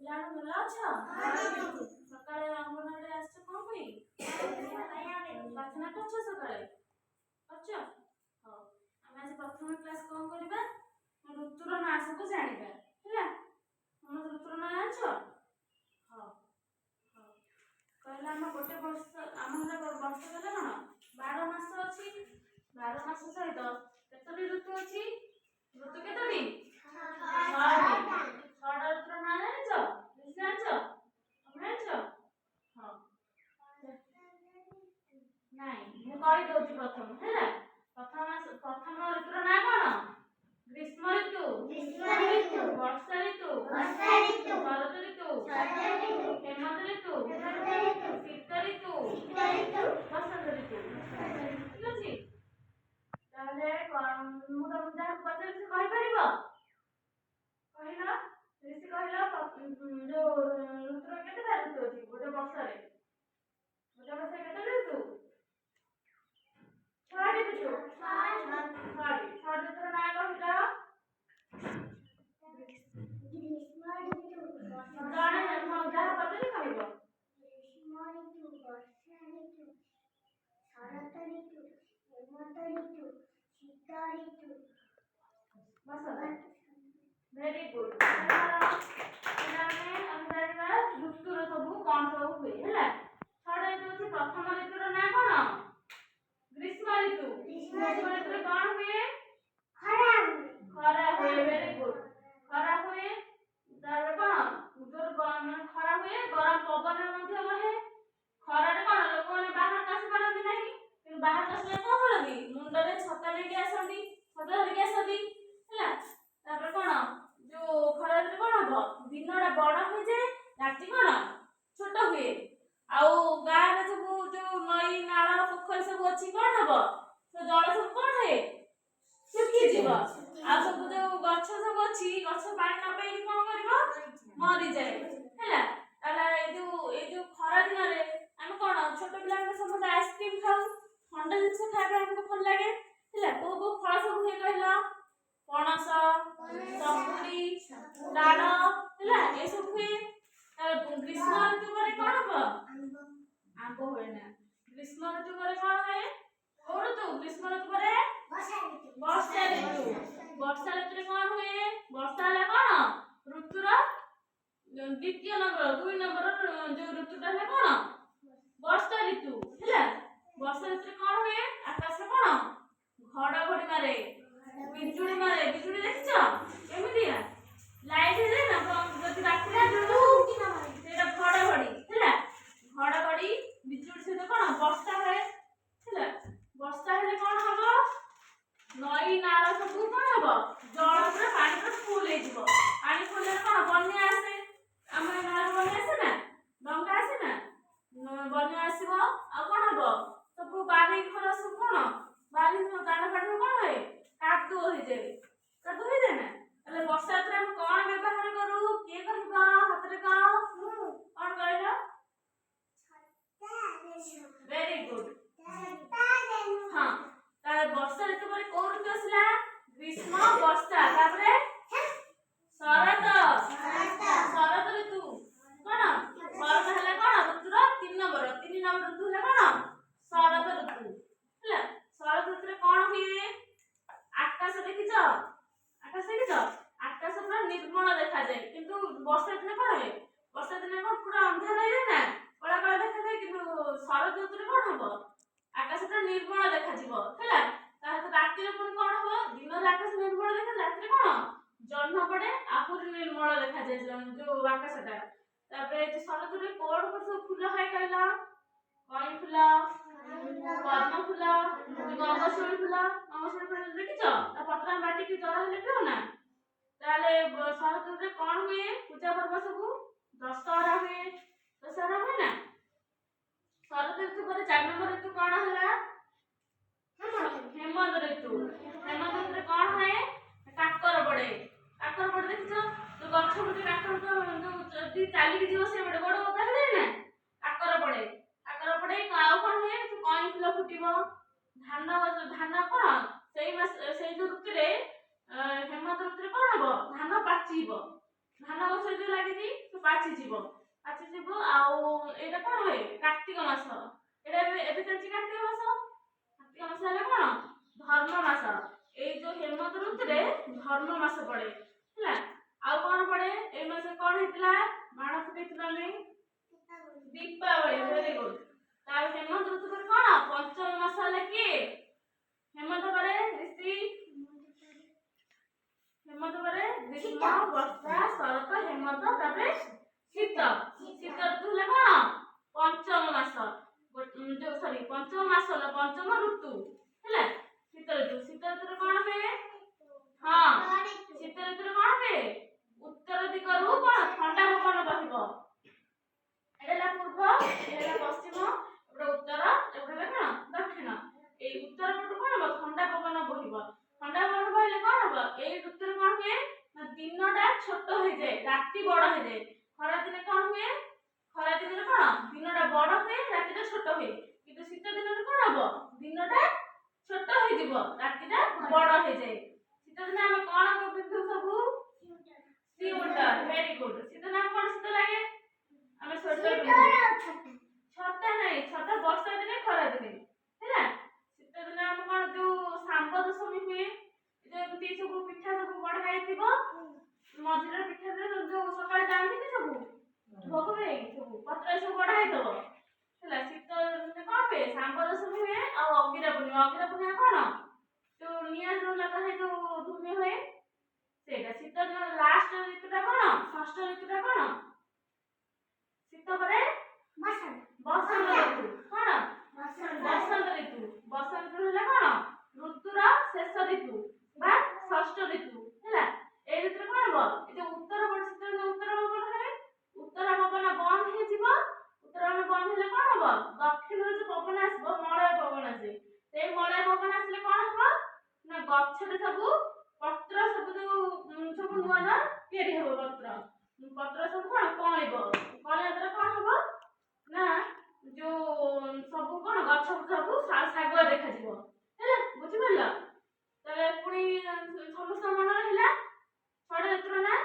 ପିଲାମାନେ ଭଲ ଅଛ? ସକାଳେ ଅଙ୍ଗନବାଡ଼ି ଆସିଛ କଣ ପାଇଁ? ପ୍ରାର୍ଥନା କରୁଛ ସକାଳେ? କରୁଛ? ହଉ ଆମେ ଆଜି ପ୍ରଥମ କ୍ଲାସ୍ କଣ କରିବା? ଋତୁର ନାଁ ସବୁ ଜାଣିବା ହେଲା। ତମେ ଋତୁର ନାଁ ଜାଣିଛ? ହଉ ହଉ କହିଲେ ଆମ ଗୋଟେ ବର୍ଷ ଆମ ବର୍ଷ ଗଲେ କଣ 12 ମାସ ଅଛି। 12 ମାସ ସହିତ କେତୋଟି ଋତୁ ଅଛି? ଋତୁ କେତୋଟି? 6ଟି। 6ଟା ଋତୁର ନାଁ ଜାଣିଛ? ଜାଣିଛ? ତମେ ଜାଣିଛ? ହଁ ନାଇଁ ମୁଁ କହିଦଉଛି ପ୍ରଥମ ହେଲା। ପ୍ରଥମ ଋତୁର ନାଁ କଣ? ଗ୍ରୀଷ୍ମ ଋତୁ, ବର୍ଷା ଋତୁ, ଶରତ ଋତୁ, ହେମନ୍ତ ଋତୁ, ଶୀତ ଋତୁ, ବସନ୍ତ ଋତୁ। ଠିକ ଅଛି? ତାହେଲେ ମୁଁ ତମକୁ ଯାହାକୁ ପଚାରିବି ସେ କହିପାରିବ? କହିଲ ଋଷି କହିଲ ଯୋଉ ଋତୁର କେତେଟା ଋତୁ ଅଛି ଗୋଟେ ବର୍ଷରେ? ଗୋଟେ ବର୍ଷରେ କେତେ ଋତୁ? 6ଟି ଋତୁ। 6 ଋତୁର ନାଁ କହିଲ? ଜଣେ ଯାହା ପଚାରି କହିବ। ଗ୍ରୀଷ୍ମ ଋତୁ, ବର୍ଷା ଋତୁ, ଶରତ ଋତୁ, ହେମନ୍ତ ଋତୁ, ଶୀତ ଋତୁ, ଭେରି ଗୁଡ୍। ଆମେ ଜାଣିବା ଋତୁର ସବୁ କଣ ସବୁ ହୁଏ ହେଲା। 6ଟା ଋତୁ ଅଛି। ପ୍ରଥମ ଋତୁର ନାଁ କଣ? ଗ୍ରୀଷ୍ମ ଋତୁ। ଗ୍ରୀଷ୍ମ ଋତୁରେ କଣ ହୁଏ? ଖରା ହୁଏ। Very good. ଖରା ହୁଏ। ତାପରେ କଣ ଜୋର ଖରା ହୁଏ, ଗରମ ପବନ ମଧ୍ୟ ବହେ। ଖରାରେ କଣ ଲୋକମାନେ ବାହାରକୁ ଆସିପାରନ୍ତି ନାହିଁ। କିନ୍ତୁ ବାହାରକୁ ଆସିଲେ କଣ କରନ୍ତି? ମୁଣ୍ଡରେ ଛତା ନେଇକି ଆସନ୍ତି, ଛତା ଧରିକି ଆସନ୍ତି ହେଲା। ତାପରେ କଣ ଯୋଉ ଖରାରେ କଣ ହବ? ଦିନଟା ବଡ ହୋଇଯାଏ, ରାତି କଣ ଛୋଟ ହୁଏ। ଆଉ ଗାଁରେ ସବୁ ଯୋଉ ନଈ ନାଳ ପୋଖରୀ ସବୁ ଅଛି କଣ ହବ? ସେ ଜଳ ସବୁ କଣ ହୁଏ? ଶୁଖିଯିବ। ଆଉ ସବୁ ଯୋଉ ଗଛ ସବୁ ଅଛି, ଗଛ ପାଣି ନ ପାଇକି କଣ କରିବ? ମରିଯାଏ ହେଲା। ତାହେଲେ ଏଇ ଯୋଉ ଖରା ଦିନରେ ଆମେ କଣ ଛୋଟ ପିଲାମାନେ ସମସ୍ତେ ଆଇସ୍କ୍ରିମ ଖାଉ, ଥଣ୍ଡା ଜିନିଷ ଖାଇବା ଆମକୁ ଭଲ ଲାଗେ ହେଲା। କୋଉ କୋଉ ଫଳ ସବୁ ହୁଏ କହିଲ? ପଣସ, ସପୁରୀ, ତାଳ ହେଲା ଏସବୁ ହୁଏ। ଗ୍ରୀଷ୍ମ ଋତୁ ପରେ କଣ ହବ? ଆମ୍ବ ହୁଏ ନା। ଗ୍ରୀଷ୍ମ ଋତୁ ପରେ କଣ ହୁଏ? କୋଉ ଋତୁ? ଗ୍ରୀଷ୍ମ ଋତୁ ପରେ ବର୍ଷା ଋତୁ। ବର୍ଷା ଋତୁରେ କଣ ହୁଏ? ବର୍ଷା ହେଲା କଣ ଋତୁର ଦ୍ୱିତୀୟ ନମ୍ବର 2 ନମ୍ବର ଯୋଉ ଋତୁଟା ହେଲା କଣ? ବର୍ଷା ଋତୁ ହେଲା। ବର୍ଷା ଋତୁରେ କଣ ହୁଏ? ଆକାଶରେ କଣ ଘଡଘଡି ମାରେ, ବିଜୁଳି ମାରେ। ବିଜୁଳି ଦେଖିଛ କେମିତିଆ? ଲାଇଟ୍ ହେଲେ ନା ଯଦି ରାତିରେ ସେଇଟା ଘଡଘଡି ହେଲା। ଘଡଘଡି ବିଜୁଳି ସହିତ କଣ ବର୍ଷା ହୁଏ ହେଲା। ବର୍ଷା ହେଲେ କଣ ହବ? ନଈ ନାଳ ସବୁ କଣ ହବ? ଜଳ ପୁରା ପାଣି ପୁରା ଫୁଲ ହେଇଯିବ। ପାଣି ଫୁଲ ହେଲେ କଣ ବନ୍ୟା ଆସେ। ଆମ ଗାଁରେ ବନ୍ୟା ଆସେ ନା? ଡଙ୍ଗା ଆସେ ନା? ବନ୍ୟା ଆସିବ। ଆଉ କଣ ହବ? ସବୁ ବାରି ଘର ସବୁ କଣ ବାରି ଦାଣ୍ଡ ଫାଟ କଣ ହୁଏ? କାଦୁଅ ହେଇଯାଏ। କାଦୁଅ ହେଇଯାଏ ନା? ତାହେଲେ ବର୍ଷା ଋତୁରେ ଆମେ କଣ ବ୍ୟବହାର କରୁ? କିଏ କହିବ? ହାତରେ କଣ କହିଲ? Very good. ହଁ ତାହେଲେ ବର୍ଷା ଋତୁ ପରେ କୋଉ ଋତୁ ଆସିଲା? ଗ୍ରୀଷ୍ମ, ବର୍ଷା, ତାପରେ ଶରତ। ଶରତ ଋତୁ କଣ? ଶରତ ହେଲା କଣ ଋତୁର 3 ନମ୍ବର ଋତୁ ହେଲା କଣ? ଶରତ ଋତୁ ହେଲା। ଶରତ ଋତୁରେ କଣ ହୁଏ? ଆକାଶ ଦେଖିଛ? ଆକାଶ ଦେଖିଛ? ଆକାଶ ପୁରା ନିର୍ମଳ ଦେଖାଯାଏ। କିନ୍ତୁ ବର୍ଷା ଦିନେ କଣ ହୁଏ? ବର୍ଷା ଦିନେ କଣ ପୁରା ଅନ୍ଧାର ହେଇଯାଏ ନା, କଳା କଳା ଦେଖାଯାଏ। କିନ୍ତୁ ଶରତ ଋତୁରେ କଣ ହବ? ଆକାଶଟା ନିର୍ମଳ ଦେଖାଯିବ ହେଲା। ତାହେଲେ ରାତିରେ ପୁଣି କଣ ହବ? ଦିନରେ ଆକାଶ ନିର୍ମଳ ଦେଖାଯାଏ, ରାତିରେ କଣ ଜହ୍ନ ପଡେ, ଆହୁରି ନିର୍ମଳ ଦେଖାଯାଏ ଯୋଉ ଆକାଶଟା। ତାପରେ ଶରତ ଋତୁରେ କୋଉ ସବୁ ଫୁଲ ହୁଏ କହିଲ? କଇଁ ଫୁଲ, ପଦ୍ମ ଫୁଲ, ଗଙ୍ଗଶିଉଳି ଫୁଲ। ଗଙ୍ଗଶିଉଳି ଫୁଲ ଦେଖିଛ? ତା ପତ୍ର ଆମେ ବାଟିକି ଜର ହେଲେ ପିଉ ନା? ତାହେଲେ ଶରତ ଋତୁରେ କଣ ହୁଏ? ପୂଜା ପର୍ବ ସବୁ ଦଶହରା ହୁଏ। ଦଶହରା ହୁଏ ନା? ଶରତ ଋତୁ ପରେ 4 ନମ୍ବର ଋତୁ କଣ ହେଲା? ହେମନ୍ତ ଋତୁ। ହେମନ୍ତ ଋତୁରେ କଣ ହୁଏ? କାକର ପଡେ। କାକର ପଡେ ଦେଖିଛ? ଯୋଉ ଗଛ ଗୋଟେ କାକର ଯୋଉ ଯଦି ଚାଲିକି ଯିବ ସେ ଗୋଟେ ବଡ ଓଦା ହେଇଯାଏ ନା? କାକର ପଡେ। କାକର ପଡେ। ଆଉ କଣ ହୁଏ? କଇଁ ଫୁଲ ଫୁଟିବ। ଧାନ କଣ ସେଇ ଯୋଉ ଋତୁରେ ହେମନ୍ତ ଋତୁରେ କଣ ହବ? ଧାନ ପାଚିବ। ଧାନ ଗଛ ଯୋଉ ଲାଗିଛି ସେ ପାଚିଯିବ ଆଉ ଏଇଟା କଣ ହୁଏ କାର୍ତ୍ତିକ ମାସ ଏଇଟା ଏବେ ଚାଲିଛି କାର୍ତ୍ତିକ ମାସ ହେଲେ କଣ ଧର୍ମ ମାସ ଏଇ ଯୋଉ ହେମନ୍ତ ଋତୁରେ ଧର୍ମ ମାସ ପଡେ ହେଲା ଆଉ କଣ ପଡେ ଏଇ ମାସ କଣ ହେଇଥିଲା ବାଣ ଫୁଟେଇଥିଲୁ ଆମେ ଦୀପାବଳି ଭେରି ଗୁଡ ତାପରେ ହେମନ୍ତ ଋତୁ ପରେ କଣ ପଞ୍ଚମ ମାସ ହେଲା କିଏ ହେମନ୍ତ ପରେ ଋଷି ହେମନ୍ତ ପରେ ଗ୍ରୀଷ୍ମ ବର୍ଷା ଶରତ ହେମନ୍ତ ତାପରେ ଶୀତ ଋତୁ ହେଲା କଣ ପଞ୍ଚମ ମାସ ପଞ୍ଚମ ମାସ ନା ପଞ୍ଚମ ଋତୁ ହେଲା ଶୀତ ଋତୁରେ କଣ ହୁଏ ହଁ ଶୀତ ଋତୁରେ କଣ ହୁଏ ଉତ୍ତର ଦିଗରୁ କଣ ଥଣ୍ଡା ପବନ ବହିବ ଏଇଟା ହେଲା ପୂର୍ବ ଏଇଟା ହେଲା ପଶ୍ଚିମ ଏପଟେ ଉତ୍ତର ଏପଟେ ହେଲା କଣ ଦକ୍ଷିଣ ଏଇ ଉତ୍ତର ପଟୁ କଣ ହବ ଥଣ୍ଡା ପବନ ବହିବ ଥଣ୍ଡା ପବନ ବହିଲେ କଣ ହବ ଏଇ ଋତୁରେ କଣ ହୁଏ ନା ଦିନଟା ଛୋଟ ହେଇଯାଏ ରାତି ବଡ ହେଇଯାଏ ଖରା ଦିନେ କଣ ହୁଏ ଖରା ଦିନରେ କଣ ଦିନଟା ବଡ ହୁଏ ରାତିଟା ଛୋଟ ହୁଏ କିନ୍ତୁ ଶୀତ ଦିନରେ କଣ ହବ ଦିନଟା ଛୋଟ ହେଇଯିବ ରାତିଟା ବଡ ହେଇଯାଏ ଶୀତ ଦିନେ ଆମେ କଣ ପିନ୍ଧୁ ସବୁ ସ୍ୱେଟର ଭେରି ଗୁଡ ଶୀତ ଦିନେ କଣ ଶୀତ ଲାଗେ ଆମେ ସ୍ୱେଟର ପିନ୍ଧୁ ଛତା ନାହିଁ ଛତା ବର୍ଷା ଦିନେ ଖରା ଦିନେ ହେଲା ଶୀତ ଦିନେ ଆମେ କଣ ଯୋଉ ଶାମ୍ବ ଦଶମୀ ହୁଏ ଯେମିତି ସବୁ ପିଠା ସବୁ ବଢା ହେଇଥିବ ମଝିରେ ପିଠା ଯୋଉ ସକାଳେ ଯାଆନ୍ତି ସବୁ ଭୋଗ ହୁଏ ସବୁ ପତ୍ର ସବୁ ବଢା ହେଇଥିବ ହେଲା ଶୀତ ଦିନେ କଣ ହୁଏ ଶାମ୍ବ ଦଶମୀ ହୁଏ ଆଉ ଅଗିରା ପୂର୍ଣ୍ଣିମା କଣ ଯୋଉ ନିଆଁ ଯୋଉ ଲଗା ହେଇ ଯୋଉ ଧୂମି ହୁଏ ସେଇଟା ଶୀତ ଦିନ ଲାଷ୍ଟ ଋତୁଟା କଣ ଷଷ୍ଠ ଋତୁଟା କଣ ଶୀତ ପରେ ବସନ୍ତ ଋତୁ କଣ ବସନ୍ତ ଋତୁ ହେଲା କଣ ଋତୁର ଶେଷ ଋତୁ ବା ଷଷ୍ଠ ଋତୁ ହେଲା ଏଇ ଋତୁରେ କଣ ହବ ଏ ଯୋଉ ଉତ୍ତର ପବନ ହୁଏ ଉତ୍ତର ପବନ ବନ୍ଦ ହେଇଯିବ ଉତ୍ତର ପବନ ବନ୍ଦ ହେଲେ କଣ ହବ ଦକ୍ଷିଣରୁ ଯୋଉ ପବନ ଆସିବ ମଳୟ ପବନ ଆସେ ସେଇ ମଳୟ ପବନ ଆସିଲେ କଣ ହବ ନା ଗଛରେ ସବୁ ପତ୍ର ସବୁ ନୂଆ ତିଆରି ହବ ପତ୍ର ସବୁ କଣ କଅଁଳିବ କଅଁଳିବା ଦ୍ୱାରା କଣ ହବ ନା ଯୋଉ ସବୁ କଣ ଗଛ ସବୁ ଶାଗୁଆ ଦେଖାଯିବ ହେଲା ବୁଝିପାରିଲ ତାହେଲେ ପୁଣି ସମସ୍ତଙ୍କ ମନରେ ହେଲା 6ଟା ଋତୁର ନାଁ